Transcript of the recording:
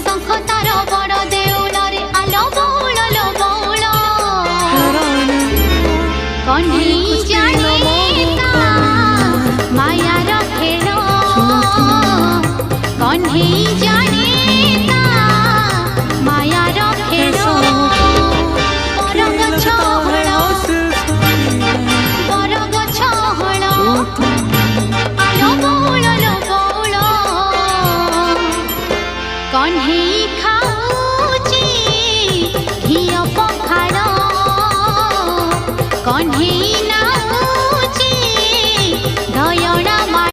शंख तार बड़ देउल रे आलो बौल लो बौल कन्हई जाने ता मायार खेल कन्हई